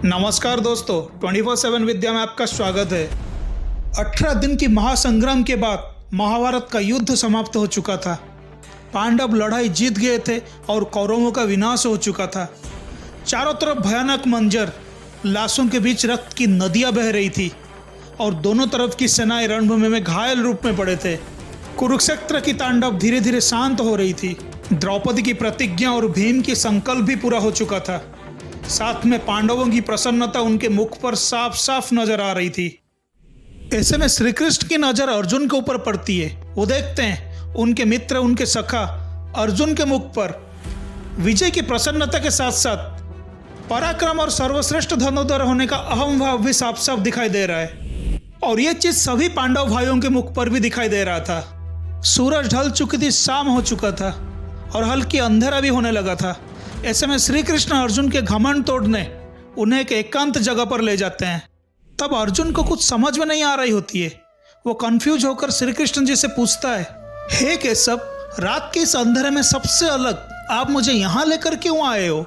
नमस्कार दोस्तों, 24/7 विद्या में आपका स्वागत है। 18 दिन की महासंग्राम के बाद महाभारत का युद्ध समाप्त हो चुका था। पांडव लड़ाई जीत गए थे और कौरवों का विनाश हो चुका था। चारों तरफ भयानक मंजर, लाशों के बीच रक्त की नदियां बह रही थी और दोनों तरफ की सेनाएं रणभूमि में घायल रूप में पड़े थे। कुरुक्षेत्र की तांडव धीरे धीरे शांत हो रही थी। द्रौपदी की प्रतिज्ञा और भीम की संकल्प भी पूरा हो चुका था। साथ में पांडवों की प्रसन्नता उनके मुख पर साफ साफ नजर आ रही थी। ऐसे में श्री कृष्ण की नजर अर्जुन के ऊपर पड़ती है। वो देखते हैं उनके मित्र, उनके सखा अर्जुन के मुख पर विजय की प्रसन्नता के साथ साथ पराक्रम और सर्वश्रेष्ठ धनुर्धर होने का अहम भाव भी साफ साफ दिखाई दे रहा है। और ये चीज सभी पांडव भाइयों के मुख पर भी दिखाई दे रहा था। सूरज ढल चुकी थी, शाम हो चुका था और हल्की अंधेरा भी होने लगा था। ऐसे में श्री कृष्ण अर्जुन के घमंड तोड़ने उन्हें एक एकांत जगह पर ले जाते हैं। तब अर्जुन को कुछ समझ में नहीं आ रही होती है। वो कंफ्यूज होकर श्री कृष्ण जी से पूछता है, हे केशव, रात के इस अंधेरे में सबसे अलग आप मुझे यहाँ लेकर क्यों आए हो?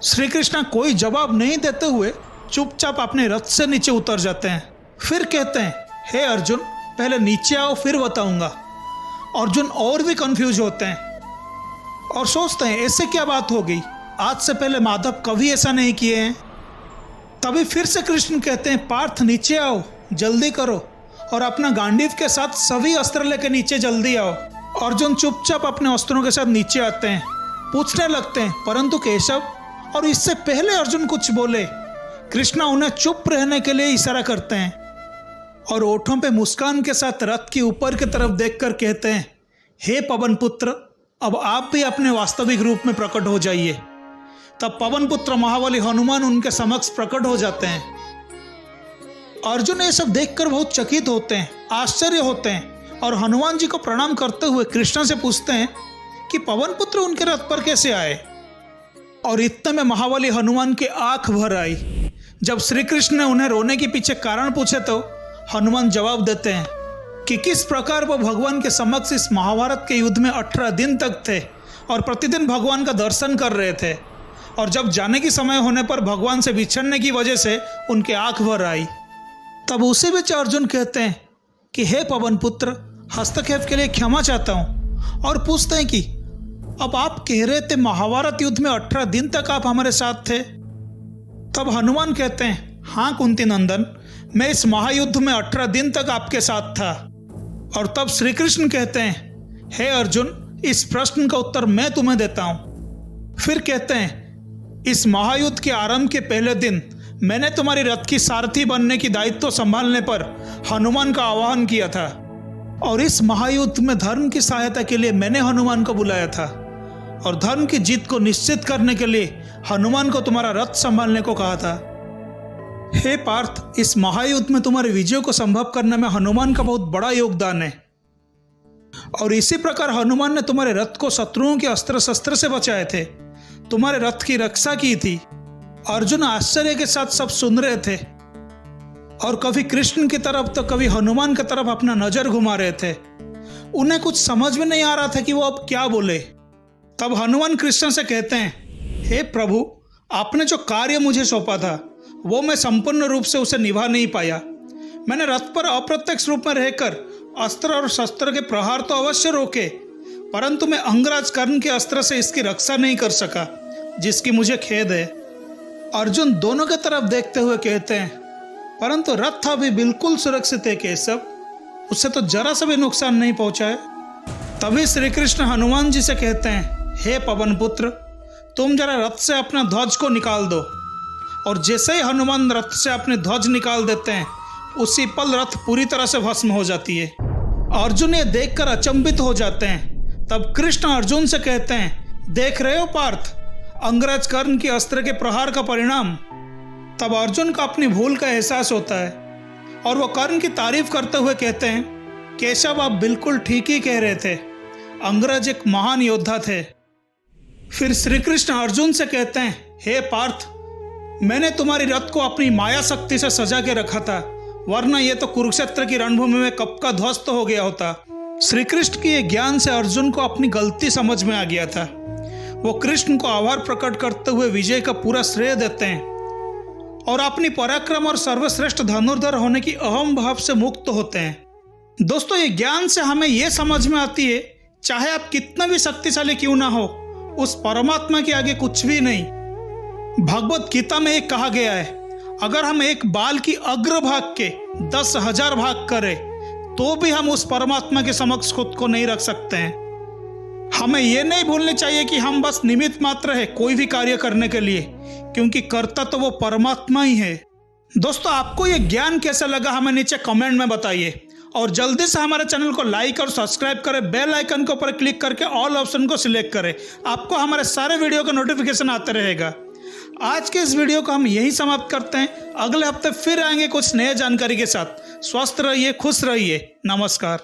श्री कृष्ण कोई जवाब नहीं देते हुए चुपचाप अपने रथ से नीचे उतर जाते हैं। फिर कहते हैं, हे अर्जुन, पहले नीचे आओ फिर बताऊंगा। अर्जुन और भी कंफ्यूज होते हैं और सोचते हैं ऐसे क्या बात हो गई, आज से पहले माधव कभी ऐसा नहीं किए हैं। तभी फिर से कृष्ण कहते हैं, पार्थ नीचे आओ, जल्दी करो और अपना गांडीव के साथ सभी अस्त्र लेकर नीचे जल्दी आओ। अर्जुन चुपचाप अपने अस्त्रों के साथ नीचे आते हैं। पूछने लगते हैं, परंतु केशव, और इससे पहले अर्जुन कुछ बोले कृष्ण उन्हें चुप रहने के लिए इशारा करते हैं और ओठों पे मुस्कान के साथ रथ के ऊपर की तरफ देखकर कहते हैं, हे पवन पुत्र, अब आप भी अपने वास्तविक रूप में प्रकट हो जाइए। तब पवन पुत्र महाबली हनुमान उनके समक्ष प्रकट हो जाते हैं। अर्जुन ये सब देखकर बहुत चकित होते हैं, आश्चर्य होते हैं और हनुमान जी को प्रणाम करते हुए कृष्ण से पूछते हैं कि पवन पुत्र उनके रथ पर कैसे आए। और इतने में महाबली हनुमान की आंख भर आई। जब श्री कृष्ण ने उन्हें रोने के पीछे कारण पूछे तो हनुमान जवाब देते हैं कि किस प्रकार वो भगवान के समक्ष इस महाभारत के युद्ध में 18 दिन तक थे और प्रतिदिन भगवान का दर्शन कर रहे थे, और जब जाने की समय होने पर भगवान से बिछड़ने की वजह से उनके आंख भर आई। तब उसी बीच अर्जुन कहते हैं कि हे पवन पुत्र, हस्तक्षेप के लिए क्षमा चाहता हूँ, और पूछते हैं कि अब आप कह रहे थे महाभारत युद्ध में 18 दिन तक आप हमारे साथ थे। तब हनुमान कहते हैं, हाँ कुंती नंदन, मैं इस महायुद्ध में 18 दिन तक आपके साथ था। और तब श्री कृष्ण कहते हैं, हे अर्जुन, इस प्रश्न का उत्तर मैं तुम्हें देता हूं। फिर कहते हैं, इस महायुद्ध के आरंभ के पहले दिन मैंने तुम्हारी रथ की सारथी बनने की दायित्व संभालने पर हनुमान का आह्वान किया था, और इस महायुद्ध में धर्म की सहायता के लिए मैंने हनुमान को बुलाया था, और धर्म की जीत को निश्चित करने के लिए हनुमान को तुम्हारा रथ संभालने को कहा था। हे पार्थ, इस महायुद्ध में तुम्हारे विजय को संभव करने में हनुमान का बहुत बड़ा योगदान है, और इसी प्रकार हनुमान ने तुम्हारे रथ को शत्रुओं के अस्त्र शस्त्र से बचाए थे, तुम्हारे रथ की रक्षा की थी। अर्जुन आश्चर्य के साथ सब सुन रहे थे और कभी कृष्ण की तरफ तो कभी हनुमान की तरफ अपना नजर घुमा रहे थे। उन्हें कुछ समझ में नहीं आ रहा था कि वो अब क्या बोले। तब हनुमान कृष्ण से कहते हैं, हे प्रभु, आपने जो कार्य मुझे सौंपा था वो मैं संपूर्ण रूप से उसे निभा नहीं पाया। मैंने रथ पर अप्रत्यक्ष रूप में रहकर अस्त्र और शस्त्र के प्रहार तो अवश्य रोके, परंतु मैं अंगराज कर्ण के अस्त्र से इसकी रक्षा नहीं कर सका, जिसकी मुझे खेद है। अर्जुन दोनों की तरफ देखते हुए कहते हैं, परंतु रथ अभी बिल्कुल सुरक्षित है केशव, उससे तो जरा सा भी नुकसान नहीं पहुंचा है। तभी श्री कृष्ण हनुमान जी से कहते हैं, हे पवन पुत्र, तुम जरा रथ से अपना ध्वज को निकाल दो। और जैसे ही हनुमान रथ से अपने ध्वज निकाल देते हैं, उसी पल रथ पूरी तरह से भस्म हो जाती है। अर्जुन ये देखकर अचंभित हो जाते हैं। तब कृष्ण अर्जुन से कहते हैं, देख रहे हो पार्थ, अंगराज कर्ण के अस्त्र के प्रहार का परिणाम। तब अर्जुन को अपनी भूल का एहसास होता है और वो कर्ण की तारीफ करते हुए कहते हैं, केशव, आप बिल्कुल ठीक ही कह रहे थे, अंगराज एक महान योद्धा थे। फिर श्री कृष्ण अर्जुन से कहते हैं, हे पार्थ, मैंने तुम्हारी रथ को अपनी माया शक्ति से सजा के रखा था, वरना यह तो कुरुक्षेत्र की रणभूमि में कब का ध्वस्त हो गया होता। श्री कृष्ण के ज्ञान से अर्जुन को अपनी गलती समझ में आ गया था। वो कृष्ण को आभार प्रकट करते हुए विजय का पूरा श्रेय देते हैं और अपनी पराक्रम और सर्वश्रेष्ठ धनुर्धर होने की अहम भाव से मुक्त होते हैं। दोस्तों, ये ज्ञान से हमें ये समझ में आती है, चाहे आप कितना भी शक्तिशाली क्यों ना हो, उस परमात्मा के आगे कुछ भी नहीं। भगवत गीता में एक कहा गया है, अगर हम एक बाल की अग्रभाग के 10,000 भाग करें तो भी हम उस परमात्मा के समक्ष खुद को नहीं रख सकते हैं। हमें यह नहीं भूलना चाहिए कि हम बस निमित्त मात्र है कोई भी कार्य करने के लिए, क्योंकि कर्ता तो वो परमात्मा ही है। दोस्तों, आपको ये ज्ञान कैसा लगा हमें नीचे कमेंट में बताइए और जल्दी से हमारे चैनल को लाइक और सब्सक्राइब करें। बेल आइकन के ऊपर क्लिक करके ऑल ऑप्शन को सिलेक्ट करें, आपको हमारे सारे वीडियो का नोटिफिकेशन आते रहेगा। आज के इस वीडियो को हम यहीं समाप्त करते हैं। अगले हफ्ते फिर आएंगे कुछ नए जानकारी के साथ। स्वस्थ रहिए, खुश रहिए। नमस्कार।